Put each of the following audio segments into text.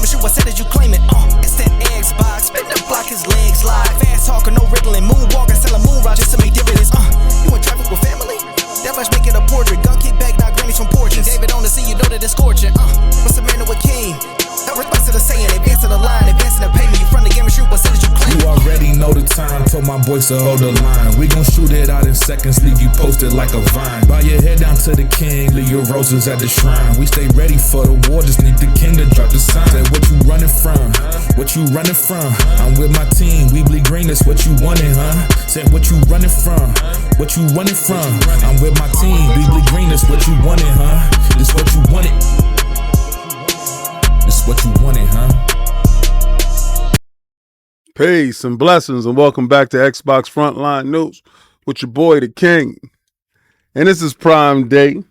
gaming shoot, I said that you claim it. It's that Xbox, spin the block, his legs live. Fast talker, no riddling, moonwalking, selling moon rock just to make dividends. You in traffic with family? That much make it a portrait. Gun kick back, not grannies from porches. David on the scene, you know that it's scorching. What's the man with king? No response to the saying, advancing the line, advancing the payment. You front the game and shoot, what said that you claim? You already know the time, told my boys to hold the line. We gon' shoot it out in seconds, leave you posted like a vine. Bow your head down to the king, leave your roses at the shrine. We stay ready for the war, just need the king to drop the sign. Say what you running from, what you running from? I'm with my team, we bleed green, that's what you wanted, huh? Say what you running from, what you running from? I'm with my team, we bleed green, that's what you wanted, huh? This what you wanted. This what you wanted, huh? Peace and blessings, and welcome back to Xbox Frontline News with your boy, the King. And this is Prime Day,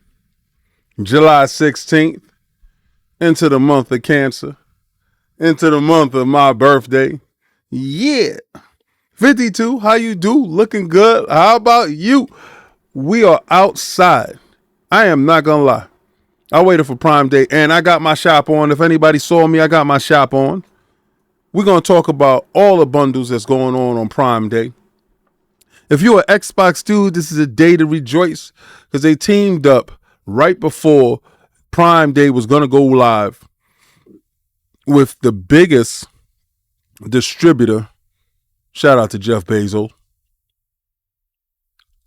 July 16th, into the month of Cancer, into the month of my birthday. Yeah. 52, how you do? Looking good. How about you? We are outside. I am not going to lie. I waited for Prime Day, and I got my shop on. If anybody saw me, I got my shop on. We're going to talk about all the bundles that's going on Prime Day. If you're an Xbox dude, this is a day to rejoice because they teamed up right before Prime Day was going to go live with the biggest distributor, shout out to Jeff Bezos,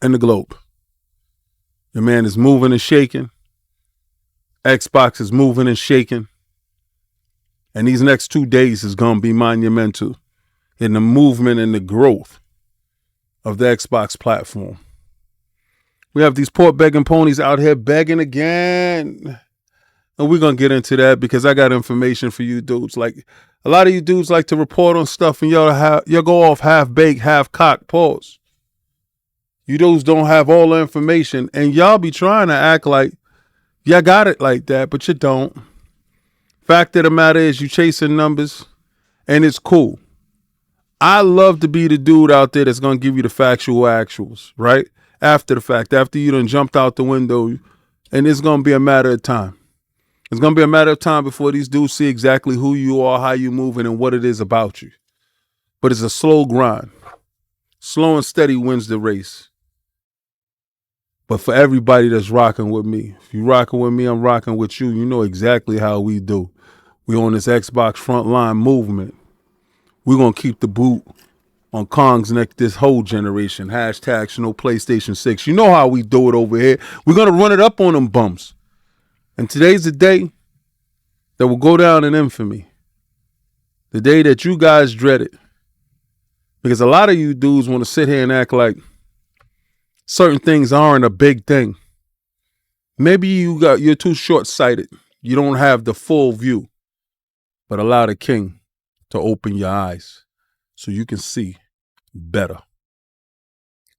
in the globe. The man is moving and shaking. Xbox is moving and shaking. And these next 2 days is going to be monumental in the movement and the growth of the Xbox platform. We have these poor begging ponies out here begging again. And we're going to get into that because I got information for you dudes. Like, a lot of you dudes like to report on stuff and y'all go off half-baked, half-cocked, pause. You dudes don't have all the information and y'all be trying to act like y'all got it like that, but you don't. Fact of the matter is you chasing numbers and it's cool. I love to be the dude out there that's going to give you the factual actuals, right? After the fact, after you done jumped out the window, and it's going to be a matter of time. It's going to be a matter of time before these dudes see exactly who you are, how you moving, and what it is about you. But it's a slow grind. Slow and steady wins the race. But for everybody that's rocking with me, if you rocking with me, I'm rocking with you. You know exactly how we do. We on this Xbox Frontline movement. We're going to keep the boot on Kong's neck this whole generation. Hashtag no PlayStation 6. You know how we do it over here. We're going to run it up on them bumps. And today's the day that will go down in infamy. The day that you guys dreaded. Because a lot of you dudes want to sit here and act like certain things aren't a big thing. Maybe you're too short-sighted. You don't have the full view. But allow the King to open your eyes so you can see better.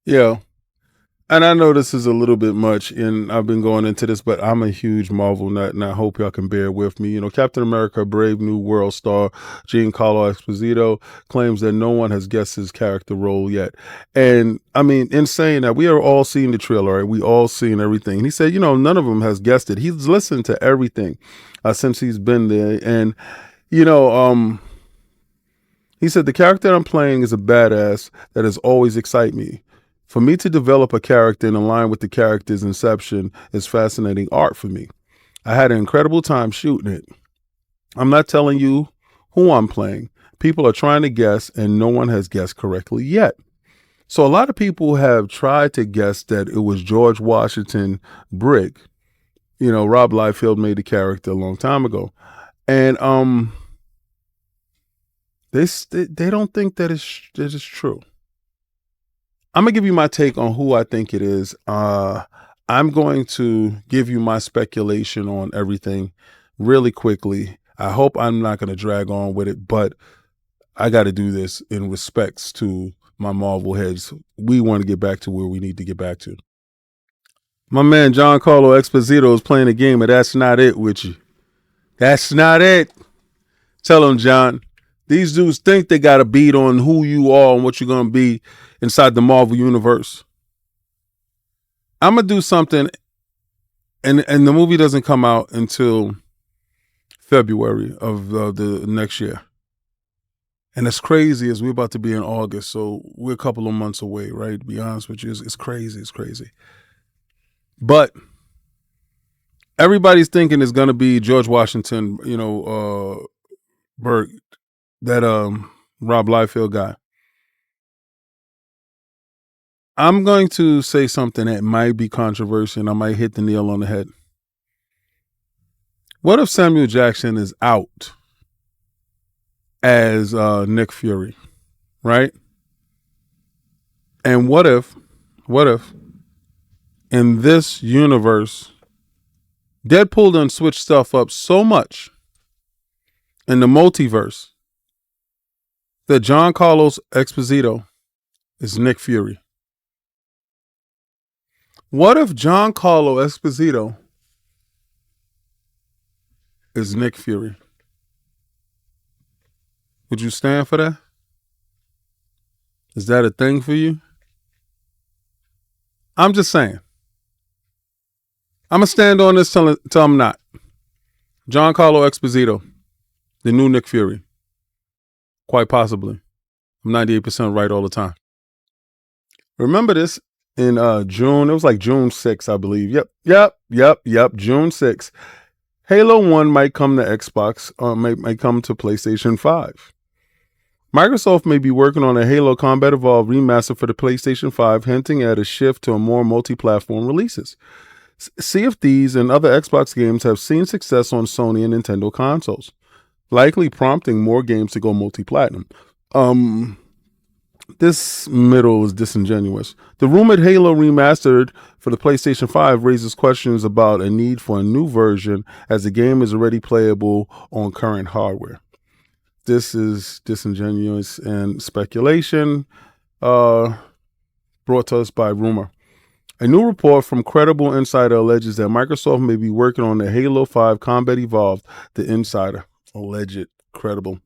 Yeah. And I know this is a little bit much, and I've been going into this, but I'm a huge Marvel nut, and I hope y'all can bear with me. You know, Captain America, Brave New World star Giancarlo Esposito claims that no one has guessed his character role yet. And, I mean, in saying that, we are all seeing the trailer, right? We all seeing everything. And he said, you know, none of them has guessed it. He's listened to everything since he's been there. And, you know, he said, the character I'm playing is a badass that has always excited me. For me to develop a character and align with the character's inception is fascinating art for me. I had an incredible time shooting it. I'm not telling you who I'm playing. People are trying to guess, and no one has guessed correctly yet. So a lot of people have tried to guess that it was George Washington Brick. You know, Rob Liefeld made the character a long time ago. And they don't think that it's true. I'm going to give you my take on who I think it is. I'm going to give you my speculation on everything really quickly. I hope I'm not going to drag on with it, but I got to do this in respects to my Marvel heads. We want to get back to where we need to get back to. My man Giancarlo Esposito is playing a game, and that's not it with you. That's not it. Tell him, John. These dudes think they got a beat on who you are and what you're going to be inside the Marvel universe. I'm going to do something, and the movie doesn't come out until February of the next year. And it's crazy as we're about to be in August, so we're a couple of months away, right? To be honest with you, it's crazy. It's crazy. But everybody's thinking it's going to be George Washington, Burke, that Rob Liefeld guy. I'm going to say something that might be controversial, and I might hit the nail on the head. What if Samuel Jackson is out as Nick Fury, right? And what if in this universe, Deadpool done switched stuff up so much in the multiverse that Giancarlo Esposito is Nick Fury? What if Giancarlo Esposito is Nick Fury? Would you stand for that? Is that a thing for you? I'm just saying. I'm going to stand on this till I'm not. Giancarlo Esposito, the new Nick Fury. Quite possibly. I'm 98% right all the time. Remember this in June. It was like June 6th, I believe. Yep. June 6th. Halo 1 might come to Xbox, might come to PlayStation 5. Microsoft may be working on a Halo Combat Evolved remaster for the PlayStation 5, hinting at a shift to a more multi-platform releases. Sea of Thieves and other Xbox games have seen success on Sony and Nintendo consoles, likely prompting more games to go multi-platinum. This middle is disingenuous. The rumored Halo remastered for the PlayStation 5 raises questions about a need for a new version, as the game is already playable on current hardware. This is disingenuous and speculation, brought to us by rumor. A new report from Credible Insider alleges that Microsoft may be working on the Halo 5 Combat Evolved. The Insider, alleged, credible.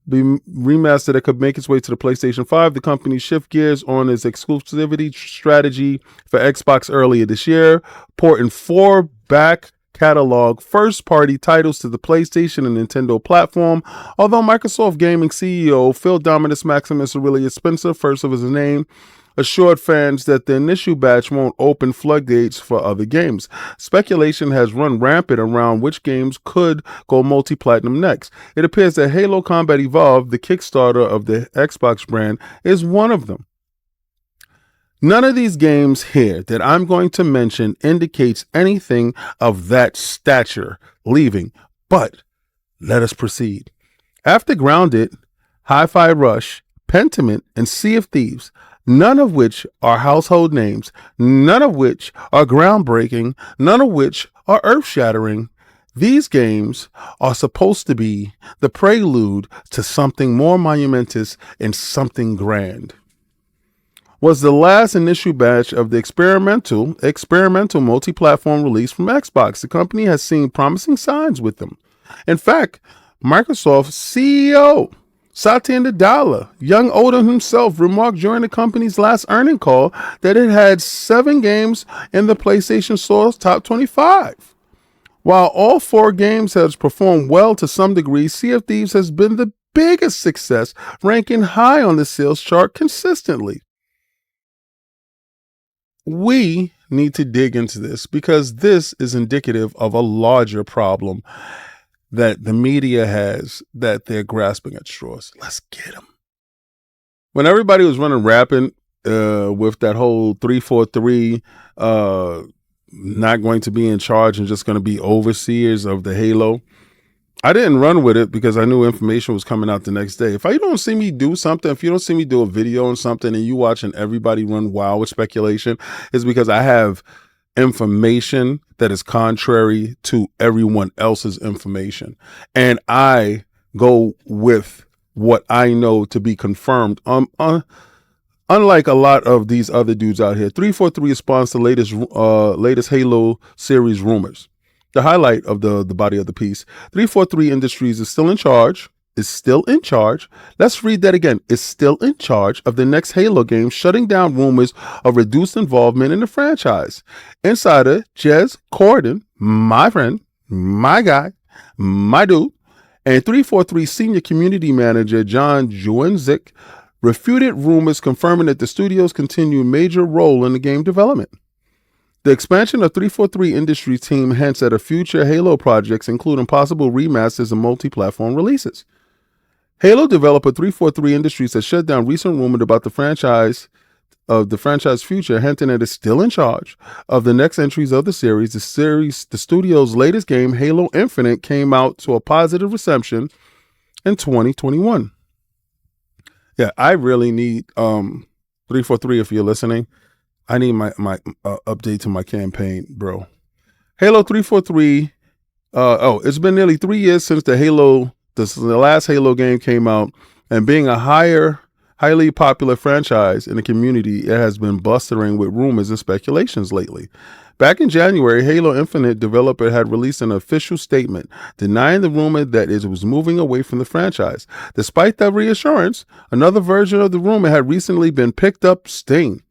Be remastered that could make its way to the PlayStation 5. The company shift gears on its exclusivity strategy for Xbox earlier this year, porting 4 back catalog first-party titles to the PlayStation and Nintendo platform. Although Microsoft Gaming CEO Phil Dominus Maximus Aurelius Spencer, first of his name, assured fans that the initial batch won't open floodgates for other games. Speculation has run rampant around which games could go multi-platinum next. It appears that Halo Combat Evolved, the Kickstarter of the Xbox brand, is one of them. None of these games here that I'm going to mention indicates anything of that stature leaving, but let us proceed. After Grounded, Hi-Fi Rush, Pentiment, and Sea of Thieves, none of which are household names, none of which are groundbreaking, none of which are earth-shattering, these games are supposed to be the prelude to something more monumentous and something grand. Was the last initial batch of the experimental multi-platform release from Xbox. The company has seen promising signs with them. In fact, Microsoft CEO Satya Nadella, young Odin himself, remarked during the company's last earnings call that it had 7 games in the PlayStation Store's top 25. While all 4 games have performed well to some degree, Sea of Thieves has been the biggest success, ranking high on the sales chart consistently. We need to dig into this because this is indicative of a larger problem that the media has, that they're grasping at straws. Let's get them. When everybody was running rapid with that whole 343 not going to be in charge and just going to be overseers of the Halo, I didn't run with it because I knew information was coming out the next day. If you don't see me do something, if you don't see me do a video on something and you watching everybody run wild with speculation, it's because I have information that is contrary to everyone else's information. And I go with what I know to be confirmed. Unlike a lot of these other dudes out here, 343 responds to latest Halo series rumors. The highlight of the body of the piece, 343 Industries is still in charge is still in charge. Let's read that again. Is still in charge of the next Halo game, shutting down rumors of reduced involvement in the franchise. Insider Jez Corden, my friend, my guy, my dude, and 343 senior community manager John Juenzik refuted rumors confirming that the studio's continued major role in the game development. The expansion of 343 Industries team hints at a future Halo projects, including possible remasters and multi-platform releases. Halo developer 343 Industries has shut down recent rumors about the franchise future, hinting that it's still in charge of the next entries of the series. The studio's latest game, Halo Infinite, came out to a positive reception in 2021. Yeah, I really need 343 if you're listening. I need my update to my campaign, bro. Halo 343. It's been nearly 3 years since the last Halo game came out, and being a highly popular franchise in the community, it has been bustering with rumors and speculations lately. Back in January, Halo Infinite developer had released an official statement denying the rumor that it was moving away from the franchise. Despite that reassurance, another version of the rumor had recently been picked up, Sting,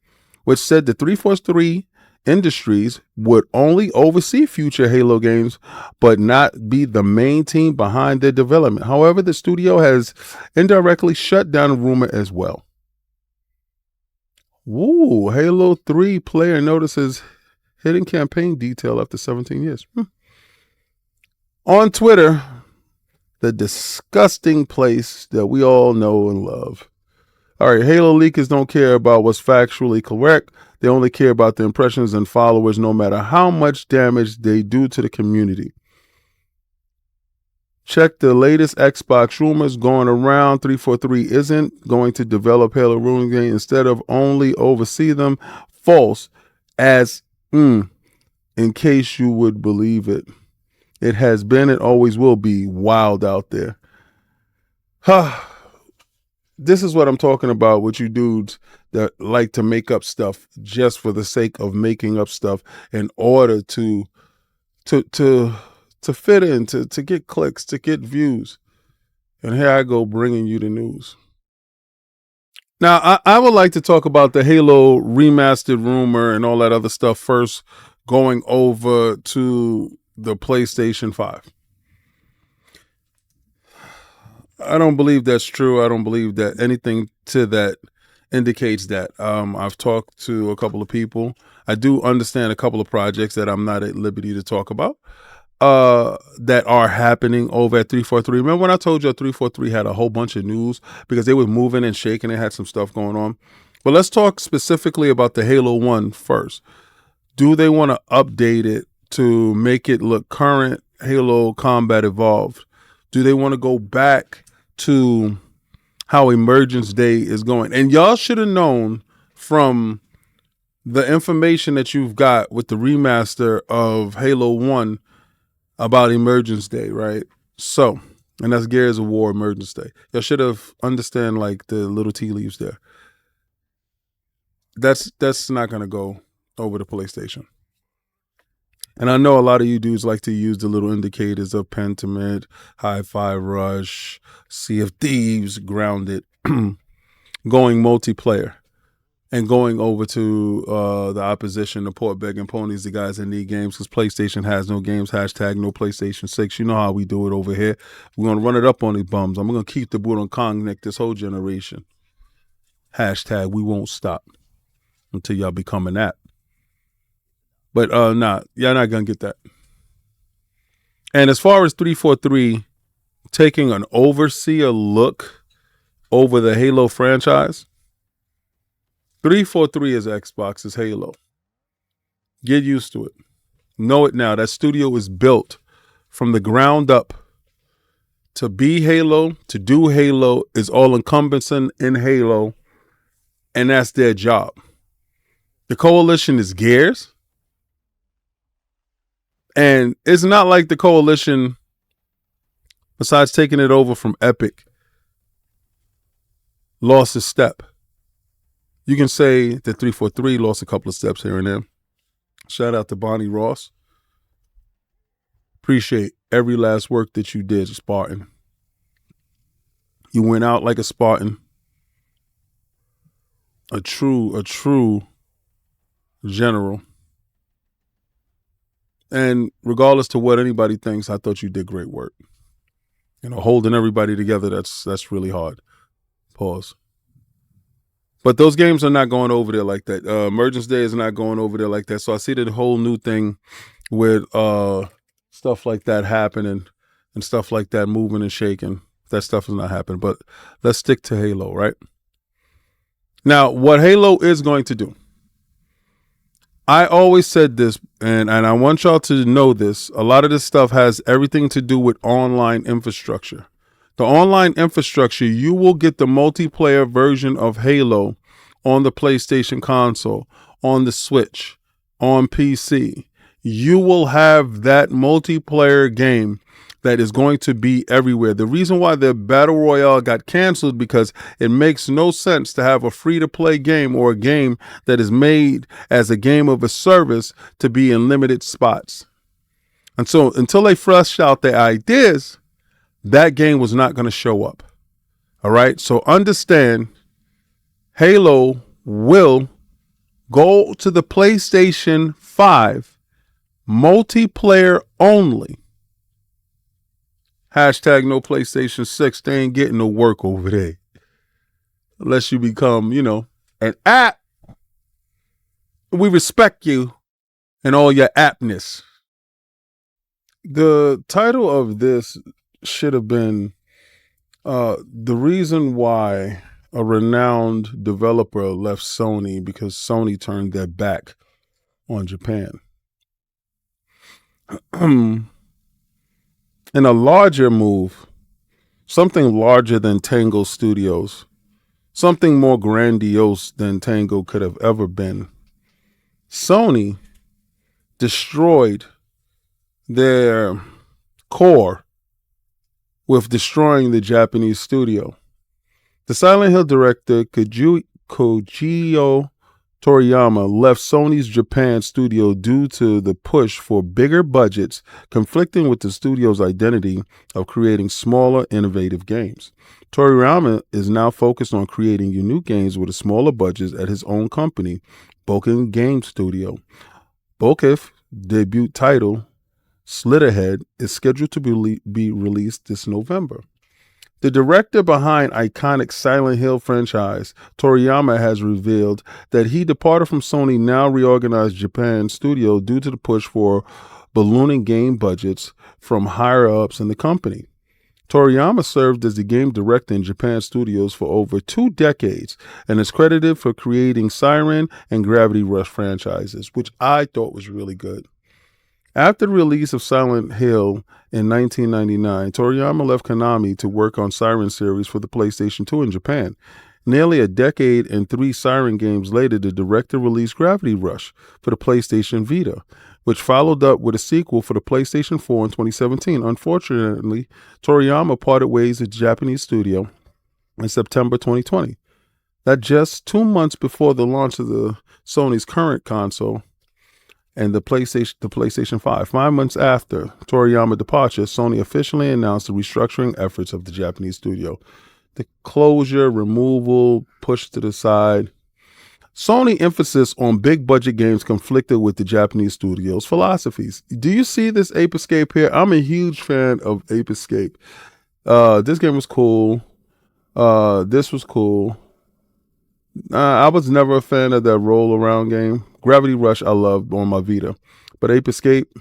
which said that 343 Industries would only oversee future Halo games, but not be the main team behind their development. However, the studio has indirectly shut down the rumor as well. Woo, Halo 3 player notices hidden campaign detail after 17 years. On Twitter, the disgusting place that we all know and love. All right, Halo leakers don't care about what's factually correct. They only care about the impressions and followers, no matter how much damage they do to the community. Check the latest Xbox rumors going around. 343 isn't going to develop Halo ruling game, instead of only oversee them. False, as in case you would believe it. It has been and always will be wild out there. This is what I'm talking about with you dudes that like to make up stuff just for the sake of making up stuff in order to fit in, to get clicks, to get views. And here I go bringing you the news. Now, I would like to talk about the Halo remastered rumor and all that other stuff first, going over to the PlayStation 5. I don't believe that's true. I don't believe that anything to that indicates that. I've talked to a couple of people. I do understand a couple of projects that I'm not at liberty to talk about that are happening over at 343. Remember when I told you 343 had a whole bunch of news because they were moving and shaking? They had some stuff going on. But let's talk specifically about the Halo 1 first. Do they want to update it to make it look current Halo Combat Evolved? Do they want to go back to how Emergence Day is going? And y'all should have known from the information that you've got with the remaster of Halo 1 about Emergence Day, right? So, and that's Gears of War Emergence Day. Y'all should have understand like the little tea leaves there. That's not going to go over the PlayStation. And I know a lot of you dudes like to use the little indicators of Pentiment, Hi-Fi Rush, Sea of Thieves, Grounded, going multiplayer and going over to the opposition, the port begging ponies, the guys that need games, because PlayStation has no games, hashtag no PlayStation 6. You know how we do it over here. We're going to run it up on these bums. I'm going to keep the boot on Kong neck this whole generation. Hashtag we won't stop until y'all become an app. But y'all not going to get that. And as far as 343 taking an overseer look over the Halo franchise, 343 is Xbox's Halo. Get used to it. Know it now. That studio is built from the ground up to be Halo, to do Halo, is all encompassing in Halo, and that's their job. The Coalition is Gears. And it's not like the Coalition, besides taking it over from Epic, lost a step. You can say that 343 lost a couple of steps here and there. Shout out to Bonnie Ross. Appreciate every last work that you did, Spartan. You went out like a Spartan, a true general. And regardless to what anybody thinks, I thought you did great work. Holding everybody together, that's really hard. Pause. But those games are not going over there like that. Emergence Day is not going over there like that. So I see the whole new thing with stuff like that happening and stuff like that moving and shaking. That stuff is not happening. But let's stick to Halo, right? Now, what Halo is going to do, I always said this, and I want y'all to know this. A lot of this stuff has everything to do with online infrastructure. The online infrastructure, you will get the multiplayer version of Halo on the PlayStation console, on the Switch, on PC. You will have that multiplayer game that is going to be everywhere. The reason why the Battle Royale got canceled because it makes no sense to have a free-to-play game or a game that is made as a game of a service to be in limited spots. And so until they flesh out their ideas, that game was not going to show up. All right. So understand, Halo will go to the PlayStation 5 multiplayer only. Hashtag no PlayStation 6. They ain't getting no work over there. Unless you become, an app. We respect you and all your appness. The title of this should have been the reason why a renowned developer left Sony because Sony turned their back on Japan. In a larger move, something larger than Tango Studios, something more grandiose than Tango could have ever been, Sony destroyed their core with destroying the Japanese studio. The Silent Hill director Kojiro Toriyama left Sony's Japan studio due to the push for bigger budgets, conflicting with the studio's identity of creating smaller, innovative games. Toriyama is now focused on creating unique games with a smaller budget at his own company, Boken Game Studio. Boken's debut title, Slitherhead, is scheduled to be released this November. The director behind iconic Silent Hill franchise, Toriyama, has revealed that he departed from Sony, now reorganized Japan studio due to the push for ballooning game budgets from higher-ups in the company. Toriyama served as the game director in Japan studios for over 2 decades and is credited for creating Siren and Gravity Rush franchises, which I thought was really good. After the release of Silent Hill in 1999, Toriyama left Konami to work on Siren series for the PlayStation 2 in Japan. Nearly a decade and 3 Siren games later, the director released Gravity Rush for the PlayStation Vita, which followed up with a sequel for the PlayStation 4 in 2017. Unfortunately, Toriyama parted ways with the Japanese studio in September 2020. That just 2 months before the launch of the Sony's current console and the PlayStation 5. 5 months after Toriyama's departure, Sony officially announced the restructuring efforts of the Japanese studio. The closure, removal, push to the side. Sony emphasis on big budget games conflicted with the Japanese studio's philosophies. Do you see this Ape Escape here? I'm a huge fan of Ape Escape. This game was cool. This was cool. I was never a fan of that roll around game. Gravity Rush I loved on my Vita. But Ape Escape,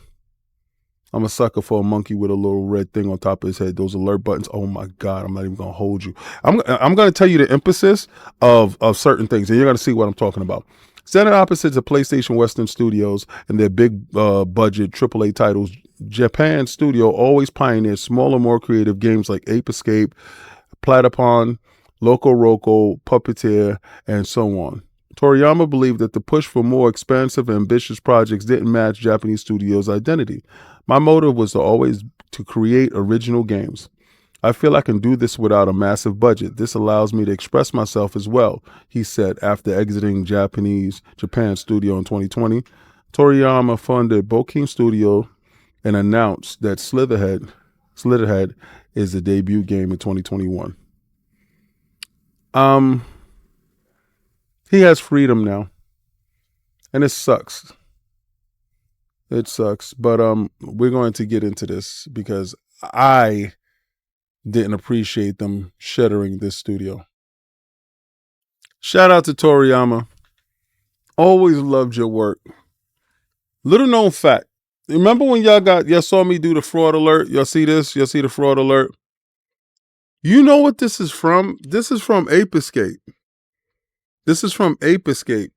I'm a sucker for a monkey with a little red thing on top of his head. Those alert buttons. Oh my God, I'm not even going to hold you. I'm going to tell you the emphasis of certain things, and you're going to see what I'm talking about. Standing opposites of PlayStation Western Studios and their big budget AAA titles, Japan Studio always pioneered smaller, more creative games like Ape Escape, Platypon, Loco Roco, Puppeteer, and so on. Toriyama believed that the push for more expansive, ambitious projects didn't match Japanese studios' identity. My motive was always to create original games. I feel I can do this without a massive budget. This allows me to express myself as well, he said after exiting Japan studio in 2020. Toriyama funded Boken Studio and announced that Slitherhead is the debut game in 2021. He has freedom now. And it sucks. It sucks. But we're going to get into this because I didn't appreciate them shuttering this studio. Shout out to Toriyama. Always loved your work. Little known fact. Remember when y'all saw me do the fraud alert? Y'all see this? Y'all see the fraud alert? You know what this is from? This is from Ape Escape. This is from Ape Escape.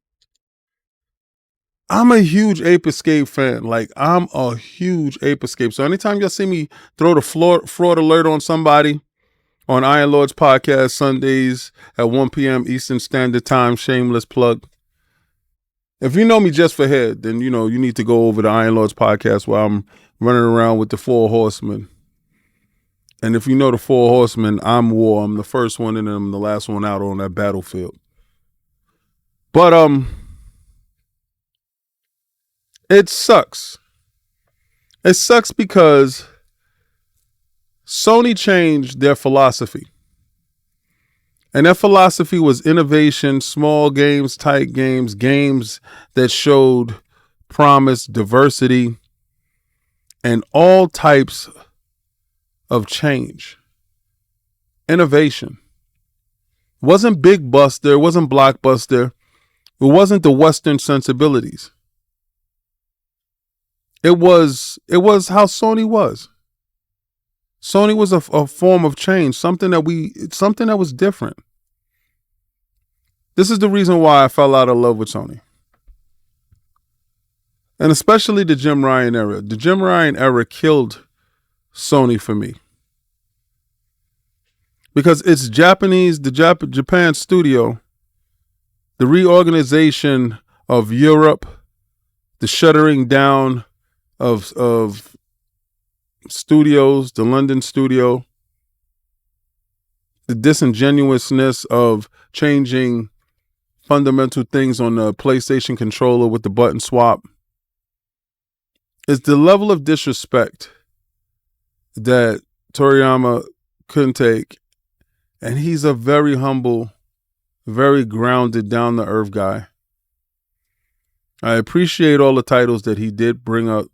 I'm a huge Ape Escape fan. Like, I'm a huge Ape Escape. So anytime y'all see me throw the fraud alert on somebody on Iron Lord's podcast Sundays at 1 p.m. Eastern Standard Time, shameless plug. If you know me just for head, then you need to go over to Iron Lord's podcast where I'm running around with the 4 horsemen. And if you know the 4 horsemen, I'm War. I'm the first one in and I'm the last one out on that battlefield. But it sucks. It sucks because Sony changed their philosophy. And that philosophy was innovation, small games, tight games, games that showed promise, diversity, and all types of change. Innovation. It wasn't big buster, it wasn't blockbuster, it wasn't the Western sensibilities. It was how Sony was. Sony was a form of change, something that was different. This is the reason why I fell out of love with Sony. And especially the Jim Ryan era. The Jim Ryan era killed Sony for me. Because it's Japan studio, the reorganization of Europe, the shuttering down of studios, the London studio, the disingenuousness of changing fundamental things on the PlayStation controller with the button swap. It's the level of disrespect that Toriyama couldn't take. And he's a very humble, very grounded, down-to-earth guy. I appreciate all the titles that he did bring up,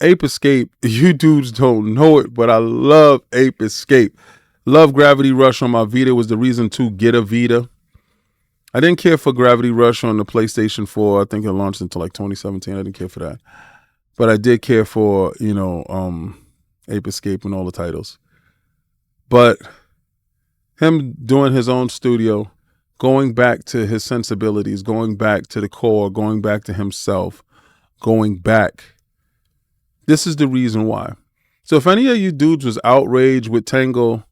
Ape Escape. You dudes don't know it, but I love Ape Escape. Love Gravity Rush on my Vita. Was the reason to get a Vita. I didn't care for Gravity Rush on the PlayStation 4. I think it launched until like 2017. I didn't care for that. But I did care for, Ape Escape and all the titles. But him doing his own studio, going back to his sensibilities, going back to the core, going back to himself, going back. This is the reason why. So if any of you dudes was outraged with Tango,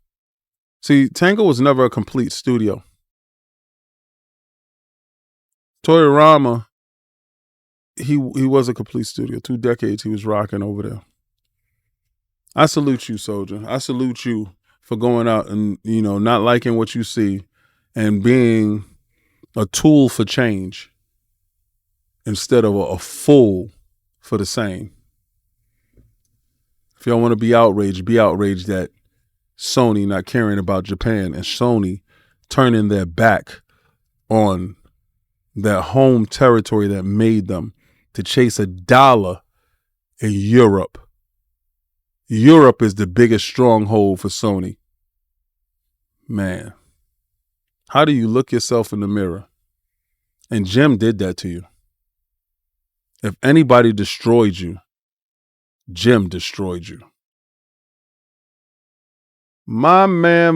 see, Tango was never a complete studio. Toriyama, he was a complete studio. 2 decades he was rocking over there. I salute you, soldier. I salute you for going out and, not liking what you see and being a tool for change instead of a fool for the same. If y'all want to be outraged at Sony not caring about Japan and Sony turning their back on their home territory that made them to chase $1 in Europe. Europe is the biggest stronghold for Sony. Man, how do you look yourself in the mirror? And Jim did that to you. If anybody destroyed you, Jim destroyed you. My man,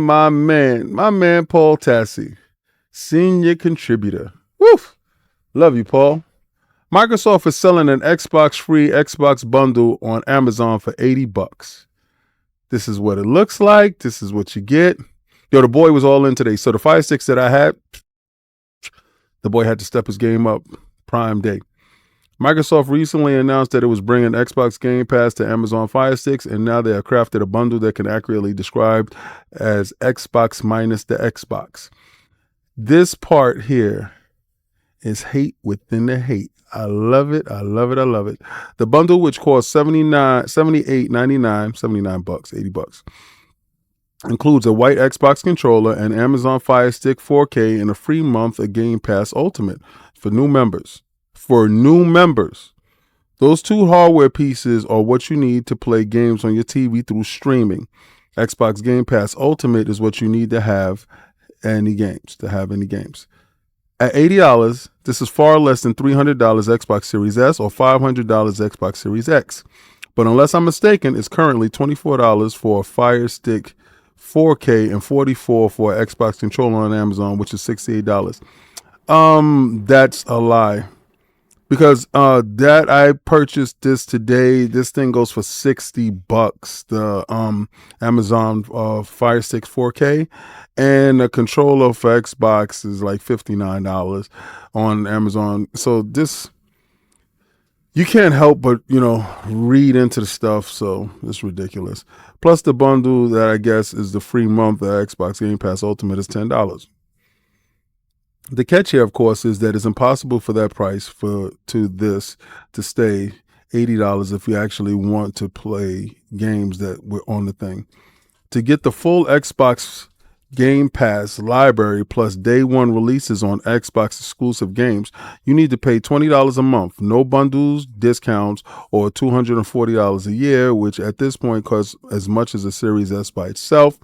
Paul Tassi, senior contributor. Woof. Love you, Paul. Microsoft is selling an Xbox free Xbox bundle on Amazon for $80. This is what it looks like. This is what you get. Yo, the boy was all in today. So the Fire Sticks that I had, the boy had to step his game up. Prime day. Microsoft recently announced that it was bringing Xbox Game Pass to Amazon Fire Sticks, and now they have crafted a bundle that can accurately described as Xbox minus the Xbox. This part here is hate within the hate. I love it. I love it. I love it. The bundle, which costs $78.99, $79, $80, Includes a white Xbox controller, an Amazon Fire Stick 4K, and a free month of Game Pass Ultimate for new members. For new members. Those two hardware pieces are what you need to play games on your TV through streaming. Xbox Game Pass Ultimate is what you need to have any games. At $80, this is far less than $300 Xbox Series S or $500 Xbox Series X. But unless I'm mistaken, it's currently $24 for a Fire Stick 4K and $44 for an Xbox controller on Amazon, which is $68. That's a lie. Because that I purchased this today. This thing goes for $60. The Amazon Fire Stick 4K, and a controller for Xbox is like $59 on Amazon. So this, you can't help but read into the stuff. So it's ridiculous. Plus the bundle that I guess is the free month of Xbox Game Pass Ultimate is $10. The catch here, of course, is that it's impossible for that price to stay $80 if you actually want to play games that were on the thing. To get the full Xbox Game Pass library plus day one releases on Xbox exclusive games, you need to pay $20 a month. No bundles, discounts, or $240 a year, which at this point costs as much as a Series S by itself.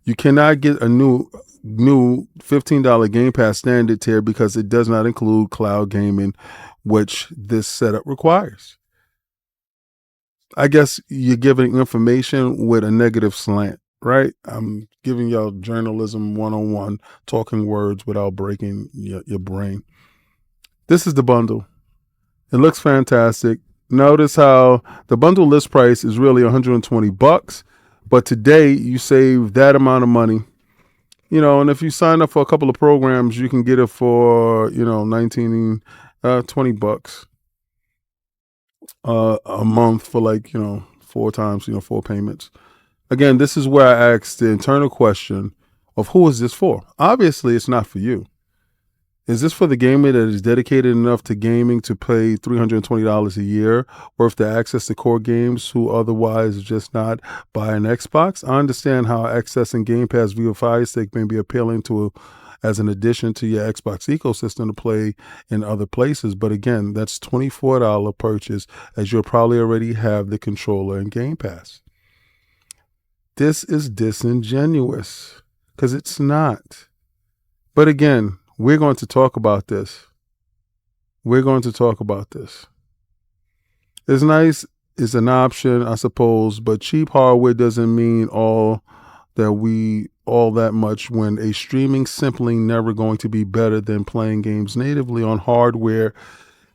You cannot get a new $15 Game Pass standard tier because it does not include cloud gaming, which this setup requires. I guess you're giving information with a negative slant, right? I'm giving y'all journalism 101, talking words without breaking your brain. This is the bundle. It looks fantastic. Notice how the bundle list price is really $120, but today you save that amount of money. And if you sign up for a couple of programs, you can get it for, $19, $20 a month for 4 times, 4 payments. Again, this is where I asked the internal question of who is this for? Obviously, it's not for you. Is this for the gamer that is dedicated enough to gaming to pay $320 a year worth to access the core games who otherwise just not buy an Xbox? I understand how accessing Game Pass via Fire Stick may be appealing as an addition to your Xbox ecosystem to play in other places. But again, that's $24 purchase, as you'll probably already have the controller and Game Pass. This is disingenuous because it's not. But again, we're going to talk about this. It's nice. It's an option, I suppose, but cheap hardware doesn't mean all that much when a streaming simply never going to be better than playing games natively on hardware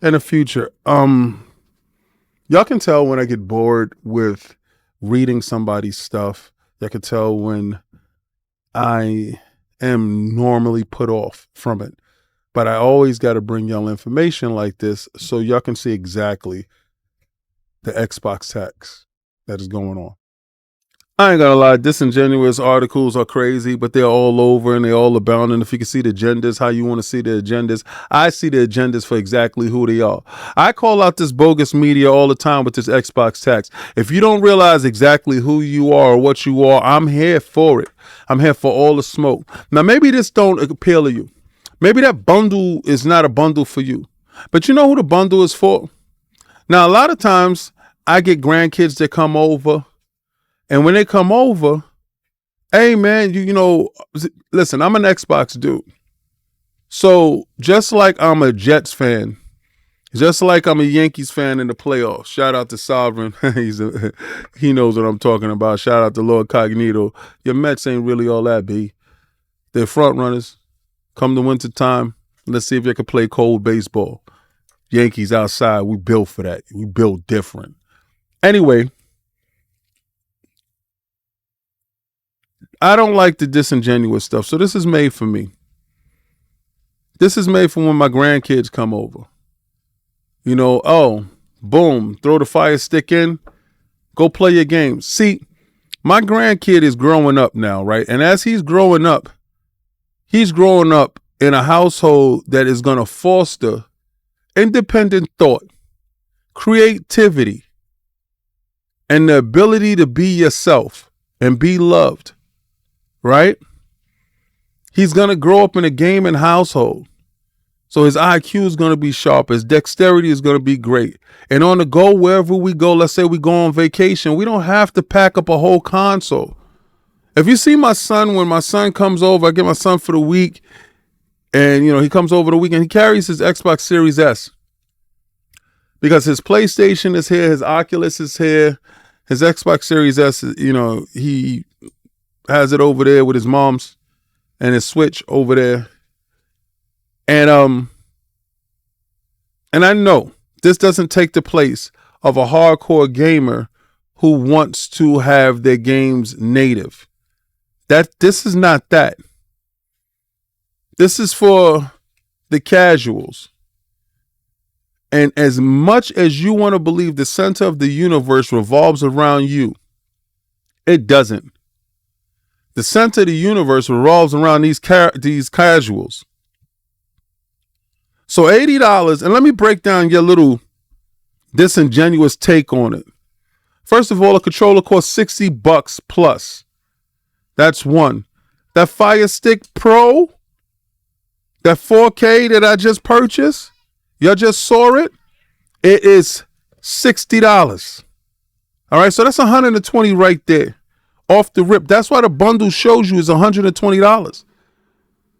in the future. Y'all can tell when I get bored with reading somebody's stuff. Y'all can tell when I am normally put off from it. But I always got to bring y'all information like this so y'all can see exactly the Xbox tax that is going on. I ain't gonna lie, disingenuous articles are crazy, but they're all over and they all abound. And if you can see the agendas, how you want to see the agendas, I see the agendas for exactly who they are. I call out this bogus media all the time with this Xbox tax. If you don't realize exactly who you are or what you are, I'm here for it. I'm here for all the smoke. Now, maybe this don't appeal to you. Maybe that bundle is not a bundle for you. But you know who the bundle is for? Now, a lot of times I get grandkids that come over. And when they come over, hey, man, listen, I'm an Xbox dude. So just like I'm a Jets fan, just like I'm a Yankees fan in the playoffs, shout out to Sovereign. He knows what I'm talking about. Shout out to Lord Cognito. Your Mets ain't really all that, B. They're front runners. Come the winter time, let's see if you can play cold baseball. Yankees outside, we built for that. We built different. Anyway, I don't like the disingenuous stuff. So this is made for me. This is made for when my grandkids come over. Boom, throw the Fire Stick in, go play your games. See, my grandkid is growing up now, right? And as he's growing up in a household that is going to foster independent thought, creativity, and the ability to be yourself and be loved right? He's going to grow up in a gaming household. So his IQ is going to be sharp. His dexterity is going to be great. And on the go, wherever we go, let's say we go on vacation, we don't have to pack up a whole console. If you see my son, when my son comes over, I get my son for the week, and, he comes over the weekend, he carries his Xbox Series S. Because his PlayStation is here, his Oculus is here, his Xbox Series S, he has it over there with his mom's and his Switch over there. And I know this doesn't take the place of a hardcore gamer who wants to have their games native. This is not that. This is for the casuals. And as much as you want to believe the center of the universe revolves around you, it doesn't. The center of the universe revolves around these casuals. So $80, and let me break down your little disingenuous take on it. First of all, a controller costs $60 plus. That's one. That Fire Stick Pro, that 4K that I just purchased, y'all just saw it. It is $60. All right, so that's $120 right there, off the rip. That's why the bundle shows you is $120.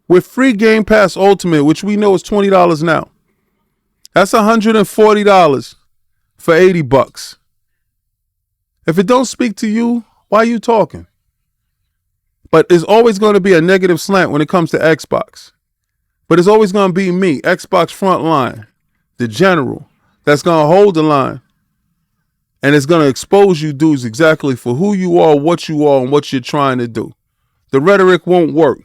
With free Game Pass Ultimate, which we know is $20 now. That's $140 for $80. If it don't speak to you, why are you talking? But it's always going to be a negative slant when it comes to Xbox. But it's always going to be me, Xbox Frontline, the general, that's going to hold the line. And it's going to expose you dudes exactly for who you are, and what you're trying to do. The rhetoric won't work.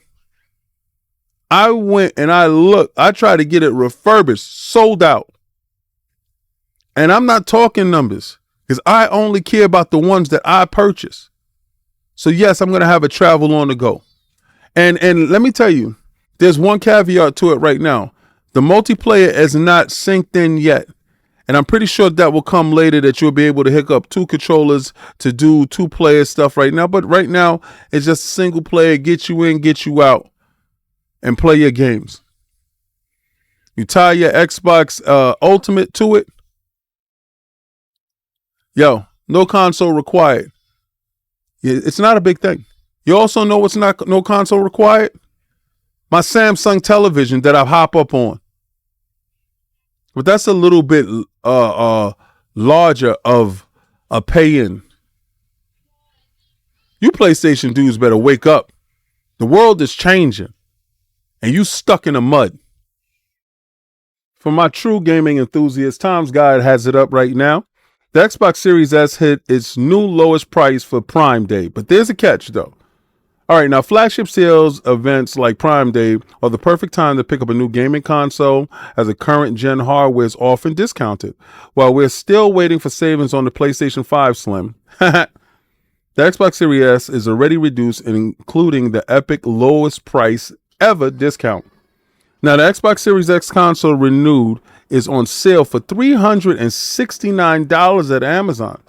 I went and I tried to get it refurbished, sold out. And I'm not talking numbers because I only care about the ones that I purchase. So yes, I'm going to have a travel on the go. And let me tell you, there's one caveat to it right now. The multiplayer is not synced in yet. And I'm pretty sure that will come later, that you'll be able to hook up two controllers to do two-player stuff right now. But right now, it's just single player, get you in, get you out, and play your games. You tie your Xbox Ultimate to it. Yo, no console required. It's not a big thing. You also know what's not no console required? My Samsung television that I hop up on. But that's a little bit larger of a pay-in. You PlayStation dudes better wake up. The world is changing. And you stuck in the mud. For my true gaming enthusiasts, Tom's Guide has it up right now. The Xbox Series S hit its new lowest price for Prime Day. But there's a catch, though. All right, now flagship sales events like Prime Day are the perfect time to pick up a new gaming console, as the current gen hardware is often discounted. While we're still waiting for savings on the PlayStation 5 Slim, the Xbox Series S is already reduced, including the epic lowest price ever discount. Now, the Xbox Series X console renewed is on sale for $369 at Amazon.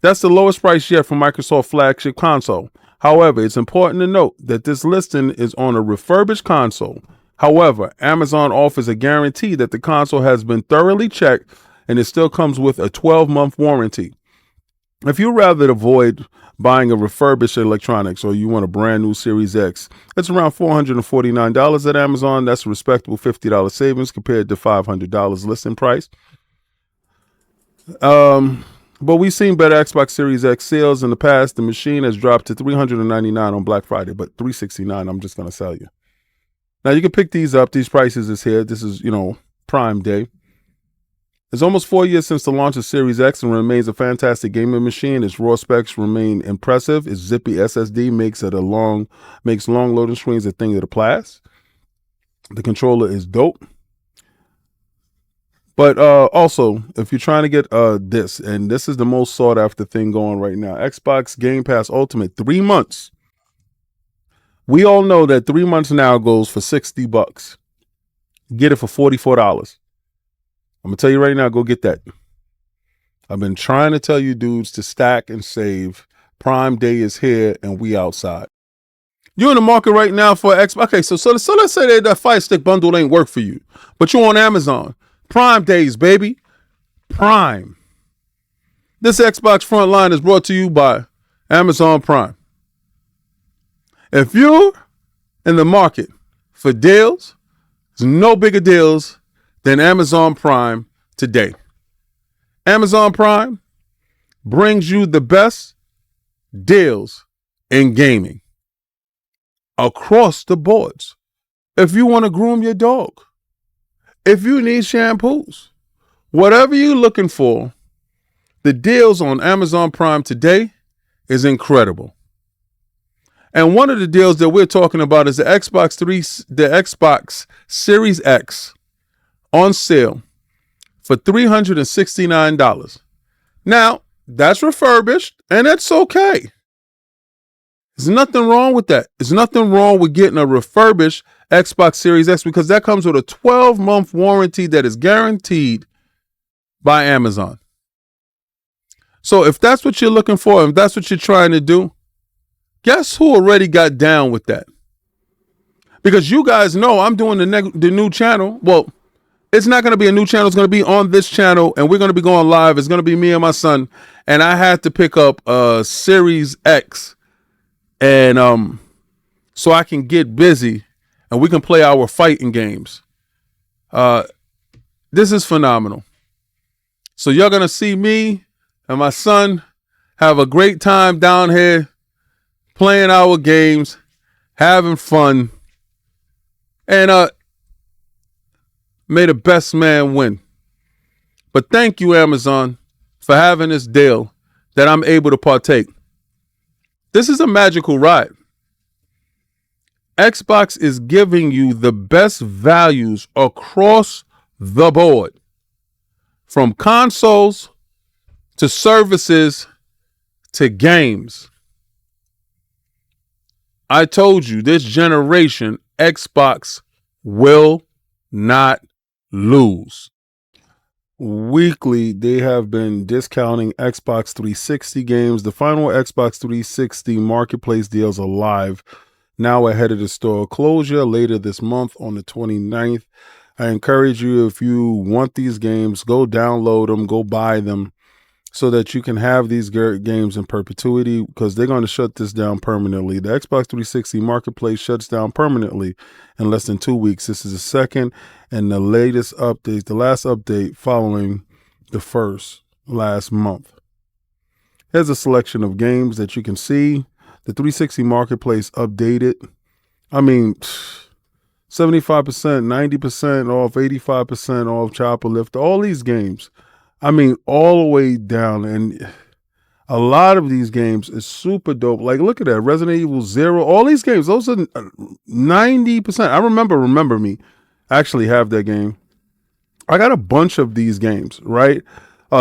That's the lowest price yet for Microsoft flagship console. However, it's important to note that this listing is on a refurbished console. However, Amazon offers a guarantee that the console has been thoroughly checked, and it still comes with a 12-month warranty. If you'd rather avoid buying a refurbished electronics, or you want a brand new Series X, it's around $449 at Amazon. That's a respectable $50 savings compared to $500 listing price. But we've seen better Xbox Series X sales in the past. The machine has dropped to $399 on Black Friday, but $369 I'm just going to sell you. Now, you can pick these up. These prices is here. This is, Prime Day. It's almost 4 years since the launch of Series X and remains a fantastic gaming machine. Its raw specs remain impressive. Its zippy SSD makes long loading screens a thing of the past. The controller is dope. But also, if you're trying to get this, and this is the most sought after thing going right now, Xbox Game Pass Ultimate, 3 months. We all know that 3 months now goes for $60. Get it for $44. I'm going to tell you right now, go get that. I've been trying to tell you dudes to stack and save. Prime Day is here and we outside. You're in the market right now for Xbox. Okay, so let's say that Fire Stick bundle ain't work for you, but you're on Amazon. Prime days, baby. Prime. This Xbox Frontline is brought to you by Amazon Prime. If you're in the market for deals, there's no bigger deals than Amazon Prime today. Amazon Prime brings you the best deals in gaming across the boards. If you want to groom your dog, if you need shampoos, whatever you're looking for, the deals on Amazon Prime today is incredible. And one of the deals that we're talking about is the Xbox Series X on sale for $369. Now, that's refurbished, and that's okay. There's nothing wrong with that. There's nothing wrong with getting a refurbished Xbox Series X because that comes with a 12-month warranty that is guaranteed by Amazon. So if that's what you're looking for, if that's what you're trying to do, guess who already got down with that? Because you guys know I'm doing the new channel. Well, it's not going to be a new channel. It's going to be on this channel, and we're going to be going live. It's going to be me and my son, and I had to pick up a Series X, and so I can get busy, and we can play our fighting games. This is phenomenal. So you're going to see me and my son have a great time down here playing our games, having fun, and may the best man win. But thank you, Amazon, for having this deal that I'm able to partake. This is a magical ride. Xbox is giving you the best values across the board, from consoles to services to games. I told you this generation, Xbox will not lose. Weekly, they have been discounting Xbox 360 games. The final Xbox 360 marketplace deals are live now ahead of the store closure later this month on the 29th. I encourage you, if you want these games, go download them, go buy them so that you can have these games in perpetuity, because they're going to shut this down permanently. The Xbox 360 marketplace shuts down permanently in less than 2 weeks. This is the second and the latest update, the last update following the first last month. Here's a selection of games that you can see. The 360 marketplace updated. I mean, 75%, 90% off, 85% off, Chopper Lift, all these games. I mean, all the way down. And a lot of these games is super dope. Like, look at that. Resident Evil 0, all these games, those are 90%. I remember me. I actually have that game. I got a bunch of these games, right?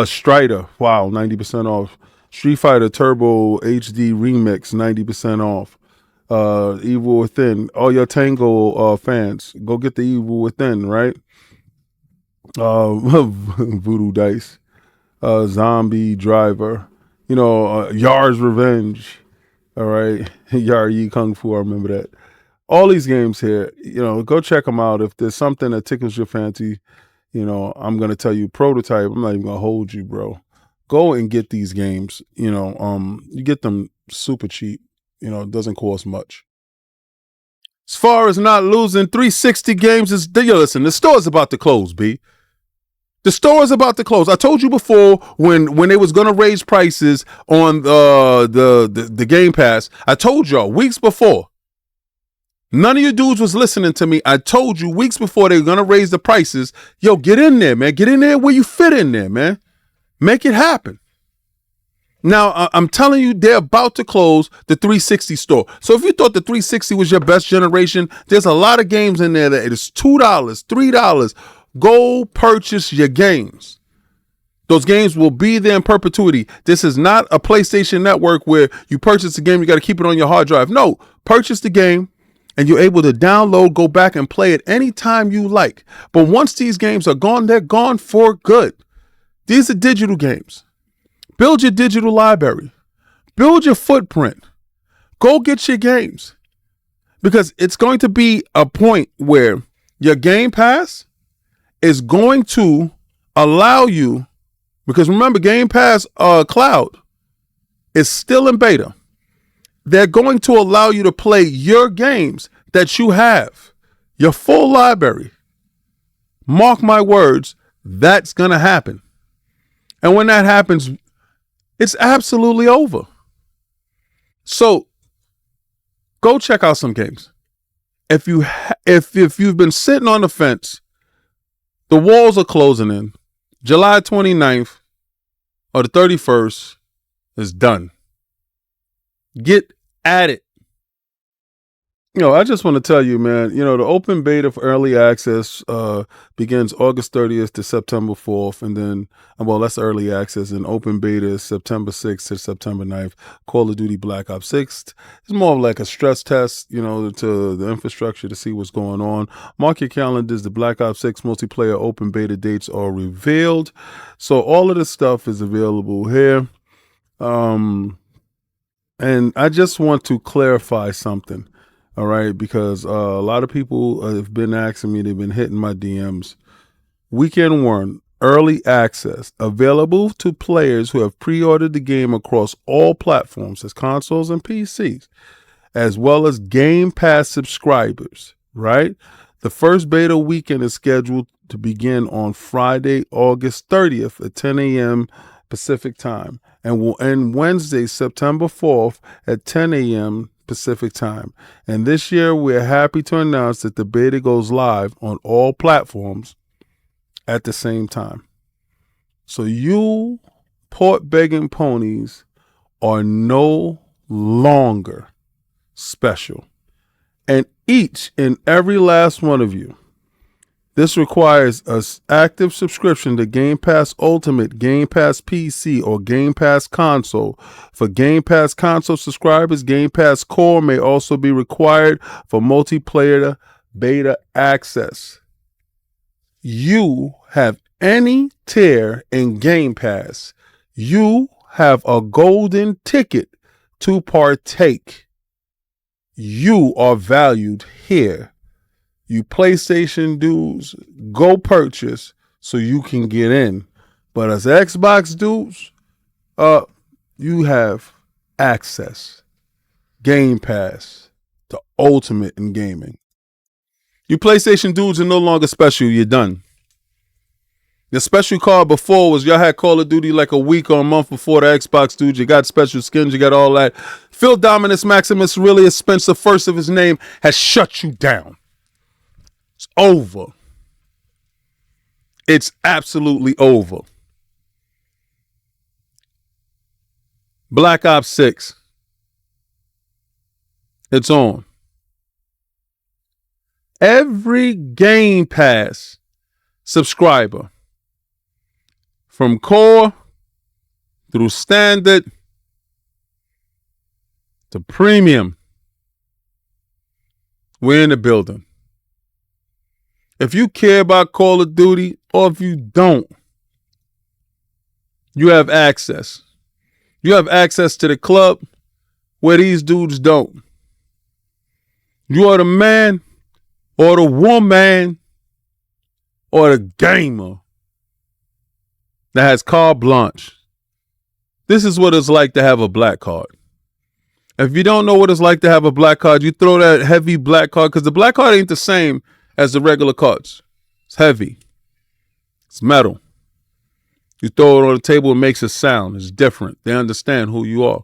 Strider, wow, 90% off. Street Fighter Turbo HD Remix, 90% off. Evil Within. All your Tango fans, go get the Evil Within, right? Voodoo Dice, Zombie Driver, Yar's Revenge, all right, Yar Yi Kung Fu, I remember that. All these games here, go check them out. If there's something that tickles your fancy, I'm going to tell you, Prototype, I'm not even going to hold you, bro. Go and get these games, you get them super cheap, it doesn't cost much. As far as not losing, 360 games is, listen, the store's about to close, B. The store is about to close. I told you before when they was gonna raise prices on the Game Pass. I told y'all weeks before. None of you dudes was listening to me. I told you weeks before they were gonna raise the prices. Yo, get in there, man. Get in there where you fit in there, man. Make it happen. Now, I'm telling you, they're about to close the 360 store. So if you thought the 360 was your best generation, there's a lot of games in there that it is $2, $3. Go purchase your games. Those games will be there in perpetuity. This is not a PlayStation Network where you purchase a game, you got to keep it on your hard drive. No, purchase the game and you're able to download, go back and play it anytime you like. But once these games are gone, they're gone for good. These are digital games. Build your digital library. Build your footprint. Go get your games. Because it's going to be a point where your Game Pass is going to allow you, because remember, Game Pass Cloud is still in beta. They're going to allow you to play your games that you have, your full library. Mark my words, that's going to happen. And when that happens, it's absolutely over. So go check out some games. If you've been sitting on the fence, the walls are closing in. July 29th or the 31st is done. Get at it. I just want to tell you, man, the open beta for early access begins August 30th to September 4th. And then, that's early access. And open beta is September 6th to September 9th. Call of Duty Black Ops 6. It's more of like a stress test, to the infrastructure to see what's going on. Mark your calendars. The Black Ops 6 multiplayer open beta dates are revealed. So all of this stuff is available here. And I just want to clarify something. All right, because a lot of people have been asking me, they've been hitting my DMs. Weekend 1, early access, available to players who have pre-ordered the game across all platforms, as consoles and PCs, as well as Game Pass subscribers, right? The first beta weekend is scheduled to begin on Friday, August 30th at 10 a.m. Pacific time, and will end Wednesday, September 4th at 10 a.m. Pacific time. And this year, we're happy to announce that the beta goes live on all platforms at the same time. So you port begging ponies are no longer special. And each and every last one of you, this requires an active subscription to Game Pass Ultimate, Game Pass PC, or Game Pass Console. For Game Pass Console subscribers, Game Pass Core may also be required for multiplayer beta access. You have any tier in Game Pass, you have a golden ticket to partake. You are valued here. You PlayStation dudes, go purchase so you can get in. But as Xbox dudes, you have access. Game Pass, the ultimate in gaming. You PlayStation dudes are no longer special. You're done. The special card before was y'all had Call of Duty like a week or a month before the Xbox dudes. You got special skins. You got all that. Phil Dominus Maximus Aurelius Spencer, first of his name, has shut you down. It's over. It's absolutely over. Black Ops 6. It's on. Every Game Pass subscriber, from core through standard to premium, we're in the building. If you care about Call of Duty, or if you don't, you have access. You have access to the club where these dudes don't. You are the man or the woman or the gamer that has carte blanche. This is what it's like to have a black card. If you don't know what it's like to have a black card, you throw that heavy black card, because the black card ain't the same as the regular cards. It's heavy. It's metal. You throw it on the table, it makes a sound. It's different. They understand who you are.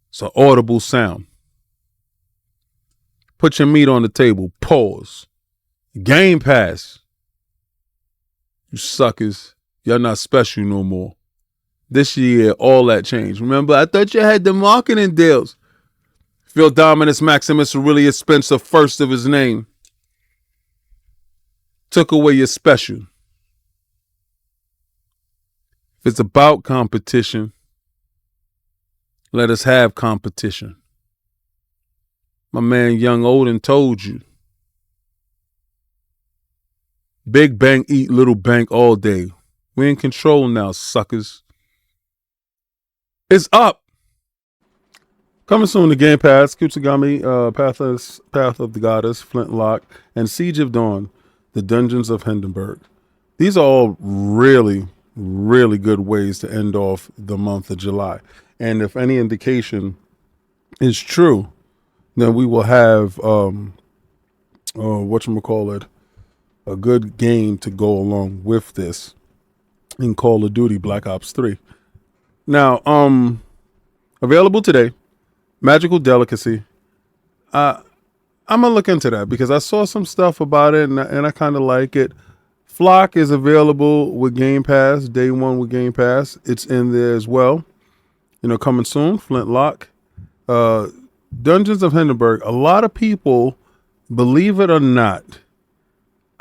It's an audible sound. Put your meat on the table. Pause. Game Pass. You suckers. Y'all not special no more. This year, all that changed. Remember, I thought you had the marketing deals. Phil Dominus Maximus Aurelius Spencer, first of his name, took away your special. If it's about competition, let us have competition. My man Young Odin told you. Big bank eat little bank all day. We're in control now, suckers. It's up. Coming soon to Game Pass, Kutsugami, Path of the Goddess, Flintlock, and Siege of Dawn, The Dungeons of Hindenburg. These are all really, really good ways to end off the month of July. And if any indication is true, then we will have whatchamacallit, a good game to go along with this in Call of Duty Black Ops 3. Now, available today, Magical Delicacy. I'm gonna look into that because I saw some stuff about it and I kind of like it. Flock is available with Game Pass, day one with Game Pass. It's in there as well. Coming soon, Flintlock. Dungeons of Hindenburg. A lot of people, believe it or not,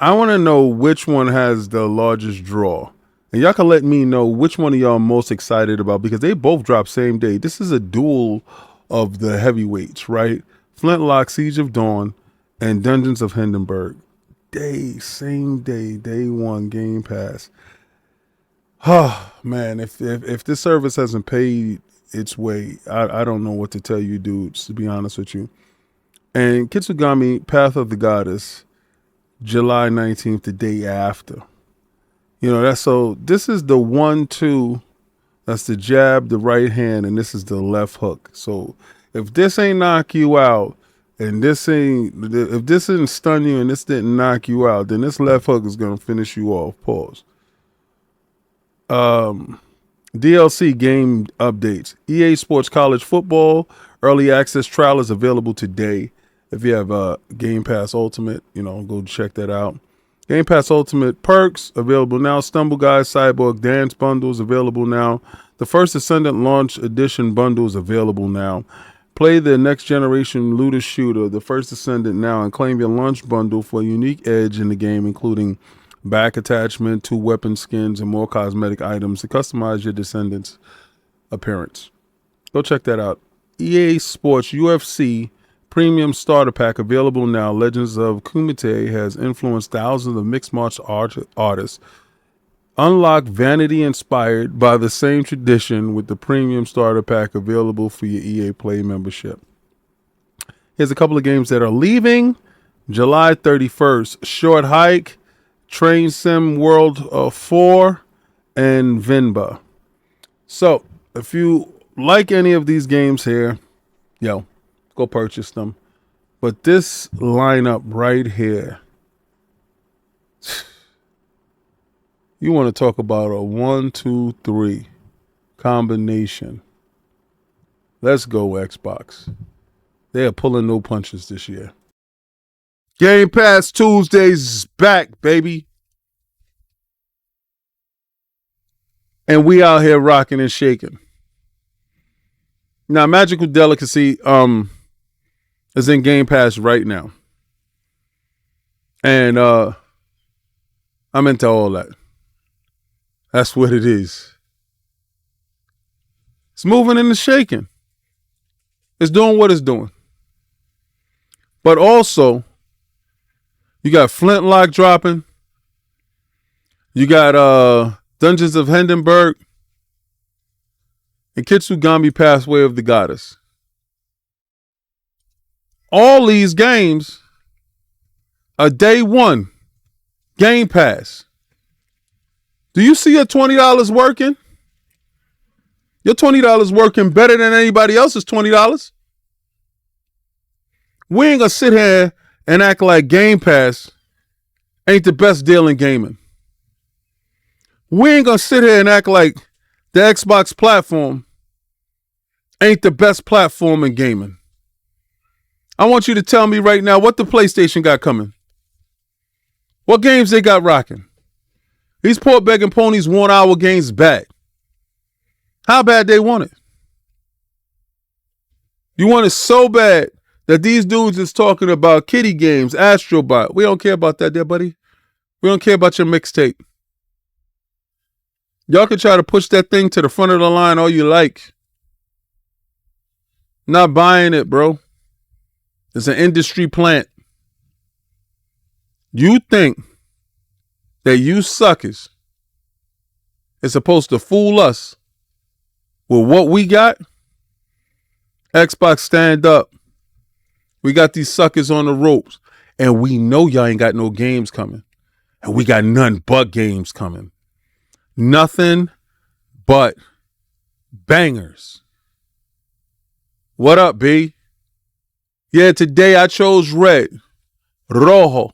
I want to know which one has the largest draw. And y'all can let me know which one of y'all most excited about because they both drop same day. This is a duel of the heavyweights, right? Flintlock, Siege of Dawn, and Dungeons of Hindenburg. Same day, day one, Game Pass. Oh, man, if this service hasn't paid its way, I don't know what to tell you dudes, to be honest with you. And Kitsugami, Path of the Goddess, July 19th, the day after. This is the 1-2. That's the jab, the right hand, and this is the left hook. So if this ain't knock you out, and if this didn't stun you and this didn't knock you out, then this left hook is gonna finish you off. Pause. DLC game updates. EA Sports College Football Early Access Trial is available today. If you have Game Pass Ultimate, go check that out. Game Pass Ultimate perks available now. Stumble Guys Cyborg Dance bundles available now. The First Ascendant Launch Edition bundles available now. Play the next generation looter shooter, The First Ascendant, now and claim your launch bundle for a unique edge in the game, including back attachment, 2 weapon skins, and more cosmetic items to customize your Descendants appearance. Go check that out. EA Sports UFC Premium Starter Pack available now. Legends of Kumite has influenced thousands of mixed martial artists. Unlock vanity inspired by the same tradition with the Premium Starter Pack available for your EA Play membership. Here's a couple of games that are leaving. July 31st, Short Hike, Train Sim World 4, and Vinba. So, if you like any of these games here, go purchase them. But this lineup right here, you want to talk about a 1-2-3 combination. Let's go, Xbox. They are pulling no punches this year. Game Pass Tuesdays is back, baby. And we out here rocking and shaking. Now, Magical Delicacy is in Game Pass right now. And I'm into all that. That's what it is. It's moving and it's shaking. It's doing what it's doing. But also, you got Flintlock dropping. You got Dungeons of Hindenburg. And Kitsugami Pathway of the Goddess. All these games are day one. Game Pass. Do you see your $20 working? Your $20 working better than anybody else's $20. We ain't gonna sit here and act like Game Pass ain't the best deal in gaming. We ain't gonna sit here and act like the Xbox platform ain't the best platform in gaming. I want you to tell me right now what the PlayStation got coming. What games they got rocking? These poor begging ponies want our games back. How bad they want it? You want it so bad that these dudes is talking about kiddie games, Astrobot. We don't care about that there, buddy. We don't care about your mixtape. Y'all can try to push that thing to the front of the line all you like. Not buying it, bro. It's an industry plant. You think that you suckers is supposed to fool us with what we got Xbox, stand up. We got these suckers on the ropes, and we know y'all ain't got no games coming. And we got none but games coming. Nothing but bangers. What up, B? Yeah, today I chose red. Rojo.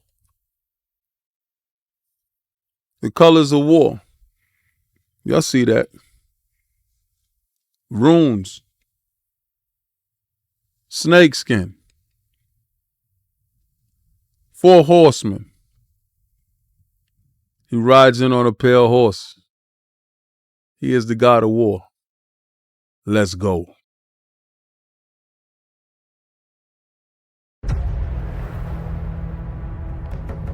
The colors of war. Y'all see that? Runes. Snakeskin. 4 horsemen. He rides in on a pale horse. He is the god of war. Let's go.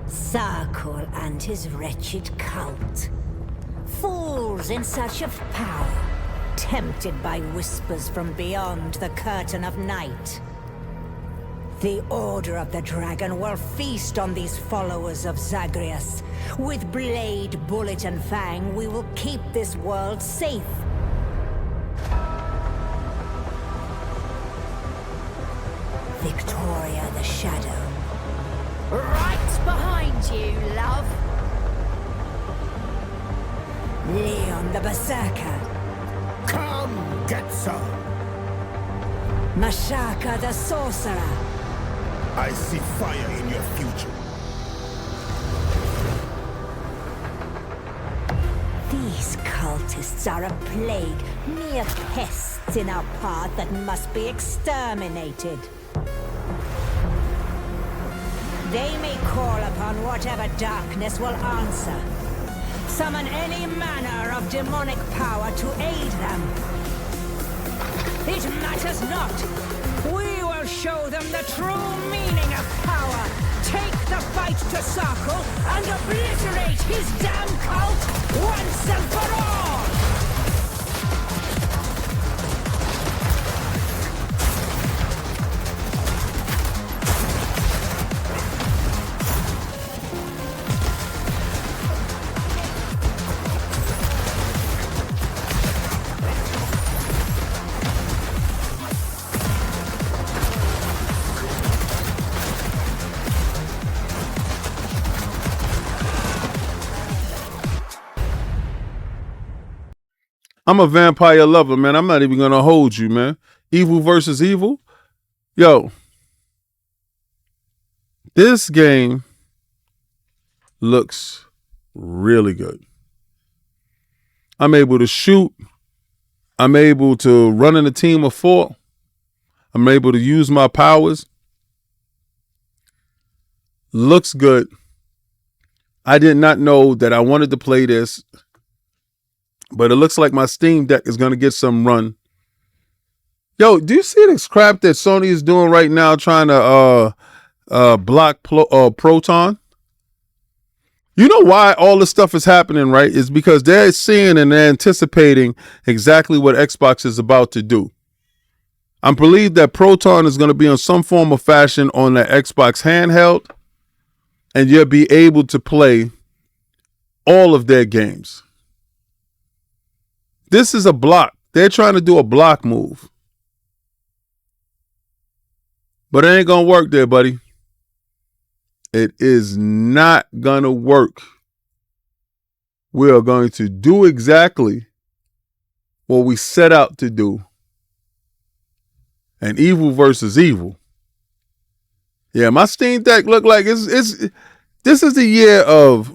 Sarkor and his wretched cult. Fools in search of power, tempted by whispers from beyond the curtain of night. The Order of the Dragon will feast on these followers of Zagreus. With blade, bullet, and fang, we will keep this world safe. Victoria the Shadow. Right behind you, love. Leon the Berserker. Come, get some. Mashaka the Sorcerer. I see fire in your future. These cultists are a plague, mere pests in our path that must be exterminated. They may call upon whatever darkness will answer. Summon any manner of demonic power to aid them. It matters not. We will show them the true meaning of power. Take the fight to Sarkor and obliterate his damn cult once and for all! I'm a vampire lover, man. I'm not even going to hold you, man. Evil versus evil. Yo, this game looks really good. I'm able to shoot. I'm able to run in a team of 4. I'm able to use my powers. Looks good. I did not know that I wanted to play this, but it looks like my Steam Deck is going to get some run. Yo, do you see this crap that Sony is doing right now trying to block Proton? You know why all this stuff is happening, right? It's because they're seeing and they're anticipating exactly what Xbox is about to do. I believe that Proton is going to be in some form of fashion on the Xbox handheld, and you'll be able to play all of their games. This is a block. They're trying to do a block move. But it ain't going to work there, buddy. It is not going to work. We are going to do exactly what we set out to do. And evil versus evil. Yeah, my Steam Deck look like this is the year of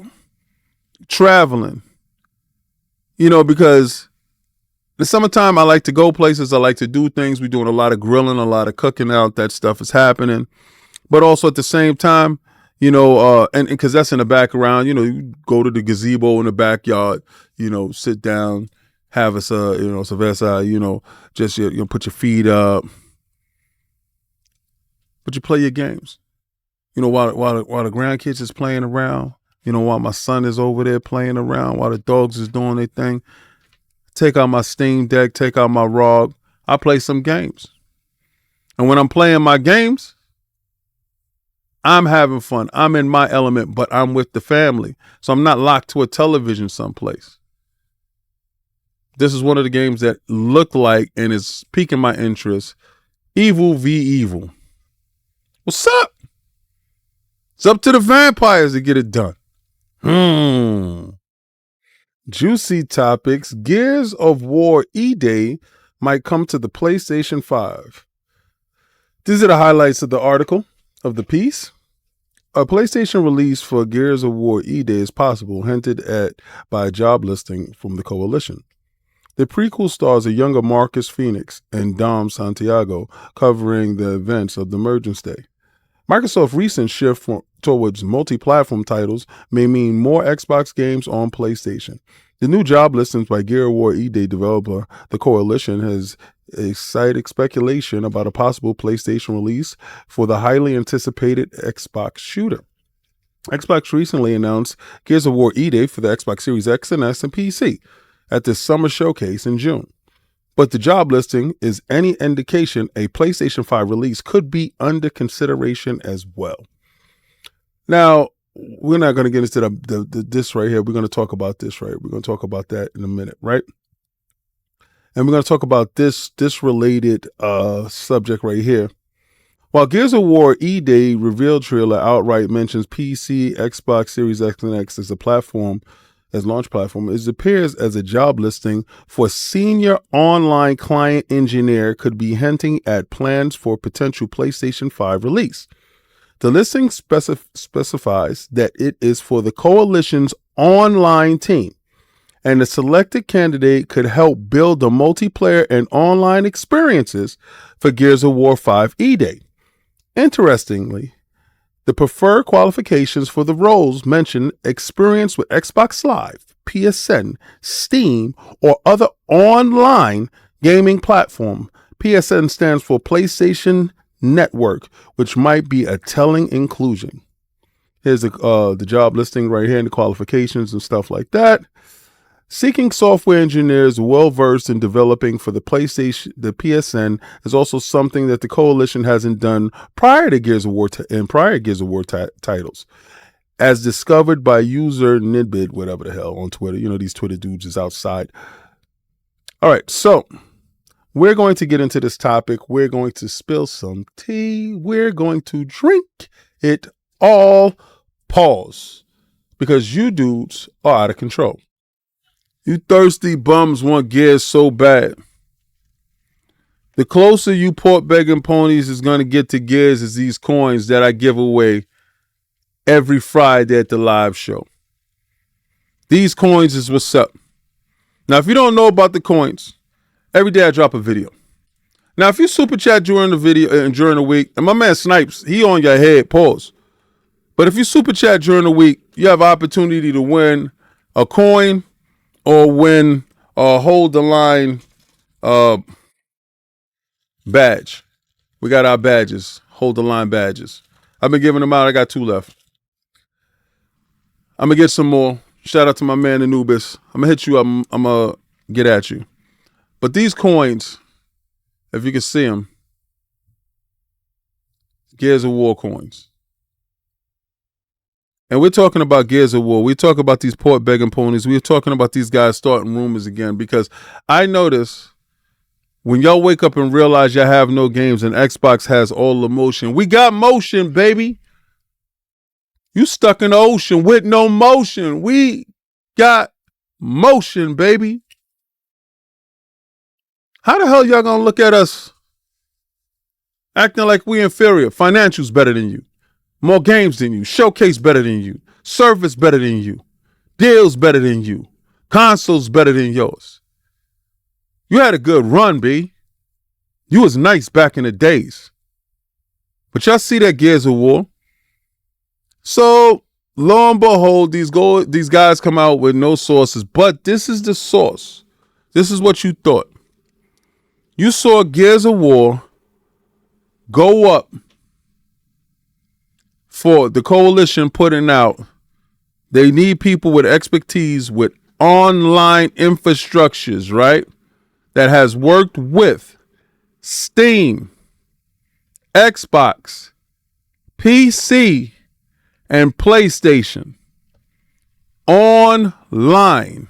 traveling. You know, because the summertime, I like to go places. I like to do things. We're doing a lot of grilling, a lot of cooking out. That stuff is happening. But also at the same time, you know, and because that's in the background, you know, you go to the gazebo in the backyard, you know, sit down, have us, you know, cerveza, you know, just, you know, put your feet up. But you play your games. You know, while the grandkids is playing around, you know, while my son is over there playing around, while the dogs is doing their thing, take out my Steam Deck, take out my ROG, I play some games. And when I'm playing my games, I'm having fun. I'm in my element, but I'm with the family. So I'm not locked to a television someplace. This is one of the games that look like and is piquing my interest Evil v. Evil. What's up? It's up to the vampires to get it done. Juicy topics. Gears of War E-Day might come to the PlayStation 5. These are the highlights of the article of the piece. A PlayStation release for Gears of War E-Day is possible, hinted at by a job listing from the Coalition. The prequel stars a younger Marcus Phoenix and Dom Santiago, covering the events of the Emergence Day. Microsoft's recent shift towards multi-platform titles may mean more Xbox games on PlayStation. The new job listings by Gears of War E-Day developer, the Coalition, has excited speculation about a possible PlayStation release for the highly anticipated Xbox shooter. Xbox recently announced Gears of War E-Day for the Xbox Series X and S and PC at the summer showcase in June. But the job listing is any indication a PlayStation 5 release could be under consideration as well. Now, we're not going to get into this right here. We're going to talk about this, right? We're going to talk about that in a minute, right? And we're going to talk about this related subject right here. While Gears of War E-Day reveal trailer outright mentions PC, Xbox Series X and X as a platform, as launch platform, it appears as a job listing for senior online client engineer could be hinting at plans for potential PlayStation 5 release. The listing specifies that it is for the Coalition's online team, and the selected candidate could help build the multiplayer and online experiences for Gears of War 5 E-Day. Interestingly, the preferred qualifications for the roles mention experience with Xbox Live, PSN, Steam, or other online gaming platform. PSN stands for PlayStation Network, which might be a telling inclusion. Here's the job listing right here and the qualifications and stuff like that. Seeking software engineers well-versed in developing for the PlayStation, the PSN is also something that the Coalition hasn't done prior to Gears of War titles, as discovered by user Nidbit, whatever the hell, on Twitter. You know, these Twitter dudes is outside. All right, so we're going to get into this topic. We're going to spill some tea. We're going to drink it all. Pause. Because you dudes are out of control. You thirsty bums want Gears so bad. The closer you port begging ponies is going to get to Gears is these coins that I give away every Friday at the live show. These coins is what's up. Now, if you don't know about the coins, every day I drop a video. Now, if you super chat during the video and during the week, and my man Snipes, he on your head, pause. But if you super chat during the week, you have opportunity to win a coin or win a hold the line badge. We got our badges, hold the line badges. I've been giving them out. I got 2 left. I'm going to get some more. Shout out to my man Anubis. I'm going to hit you up. I'm going to get at you. But these coins, if you can see them, Gears of War coins. And we're talking about Gears of War. We're talking about these port begging ponies. We're talking about these guys starting rumors again, because I notice when y'all wake up and realize y'all have no games and Xbox has all the motion. We got motion, baby. You stuck in the ocean with no motion. We got motion, baby. How the hell y'all gonna look at us acting like we inferior? Financials better than you. More games than you. Showcase better than you. Service better than you. Deals better than you. Consoles better than yours. You had a good run, B. You was nice back in the days. But y'all see that Gears of War? So, lo and behold, these guys come out with no sources. But this is the source. This is what you thought. You saw Gears of War go up for the Coalition putting out. They need people with expertise with online infrastructures, right? That has worked with Steam, Xbox, PC, and PlayStation online.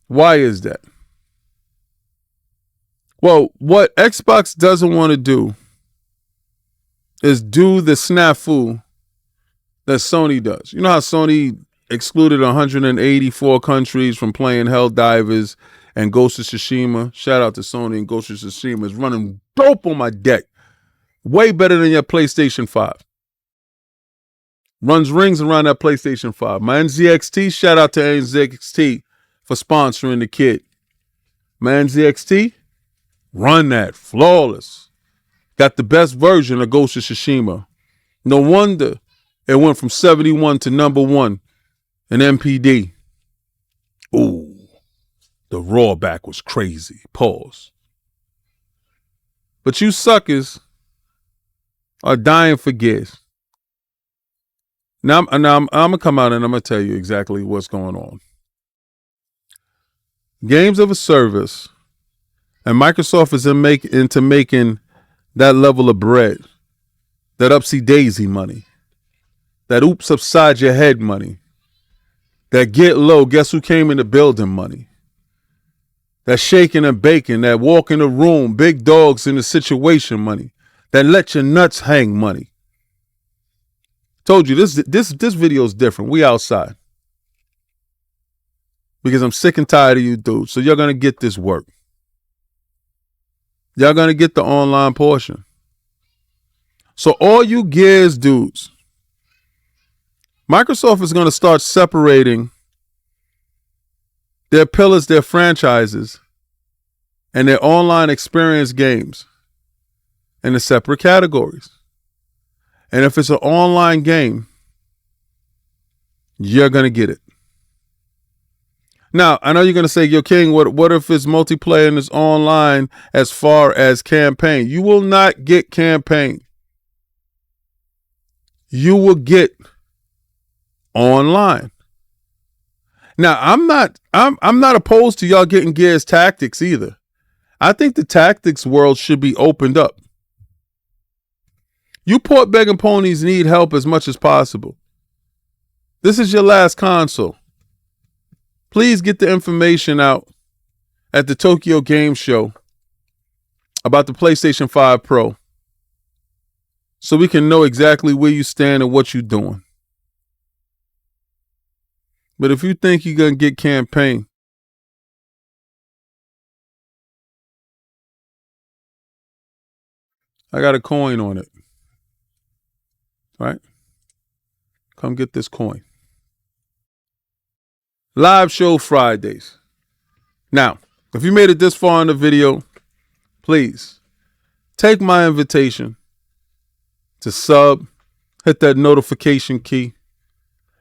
Why is that? Well, what Xbox doesn't want to do is do the snafu that Sony does. You know how Sony excluded 184 countries from playing Helldivers and Ghost of Tsushima? Shout out to Sony and Ghost of Tsushima. Is running dope on my deck. Way better than your PlayStation 5. Runs rings around that PlayStation 5. My NZXT, shout out to NZXT for sponsoring the kit. My NZXT, run that. Flawless. Got the best version of Ghost of Tsushima. No wonder it went from 71 to number 1 in MPD. Ooh, the roarback was crazy. Pause. But you suckers are dying for gears. Now I'm going to come out and I'm going to tell you exactly what's going on. Games of a service, and Microsoft is into making that level of bread, that upsy daisy money, that oops upside your head money, that get low, guess who came in the building money, that shaking and baking, that walk in the room, big dogs in the situation money, that let your nuts hang money. Told you this video is different. We outside. Because I'm sick and tired of you dudes. So you're going to get this work. Y'all going to get the online portion. So all you Gears dudes, Microsoft is going to start separating their pillars, their franchises, and their online experience games into separate categories. And if it's an online game, you're going to get it. Now, I know you're going to say, yo, King, what if it's multiplayer and it's online as far as campaign? You will not get campaign. You will get online. Now, I'm not opposed to y'all getting Gears Tactics either. I think the tactics world should be opened up. You port begging ponies need help as much as possible. This is your last console. Please get the information out at the Tokyo Game Show about the PlayStation 5 Pro so we can know exactly where you stand and what you're doing. But if you think you're going to get campaign, I got a coin on it. Right? Come get this coin. Live show Fridays. Now, if you made it this far in the video, please take my invitation to sub, hit that notification key.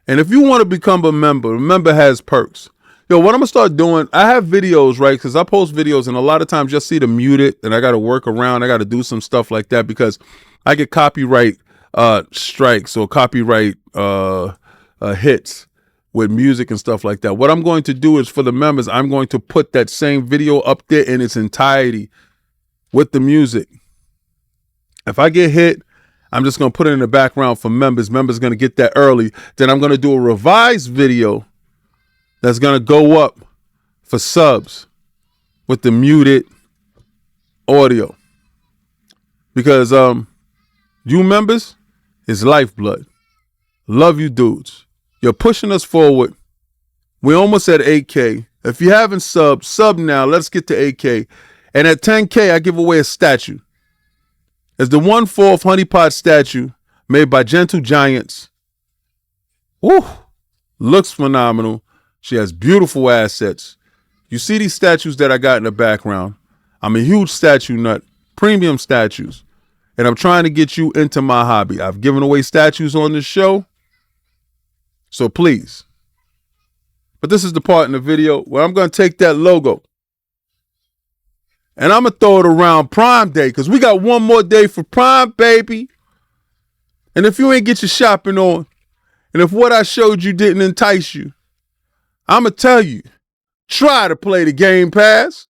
And if you want to become a member has perks. Yo, what I'm going to start doing, I have videos, right? Because I post videos and a lot of times you'll see them muted and I got to work around. I got to do some stuff like that because I get copyright strikes or copyright hits with music and stuff like that. What I'm going to do is for the members, I'm going to put that same video up there in its entirety with the music. If I get hit, I'm just going to put it in the background for members. Members are going to get that early. Then I'm going to do a revised video that's going to go up for subs with the muted audio. Because you members is lifeblood. Love you dudes. You're pushing us forward. We're almost at 8K. If you haven't subbed, sub now. Let's get to 8K. And at 10K, I give away a statue. It's the 1/4 honeypot statue made by Gentle Giants. Woo! Looks phenomenal. She has beautiful assets. You see these statues that I got in the background. I'm a huge statue nut. Premium statues. And I'm trying to get you into my hobby. I've given away statues on this show. So please. But this is the part in the video where I'm going to take that logo and I'm going to throw it around Prime Day because we got one more day for Prime, baby. And if you ain't get your shopping on, and if what I showed you didn't entice you, I'm going to tell you, try to play the Game Pass.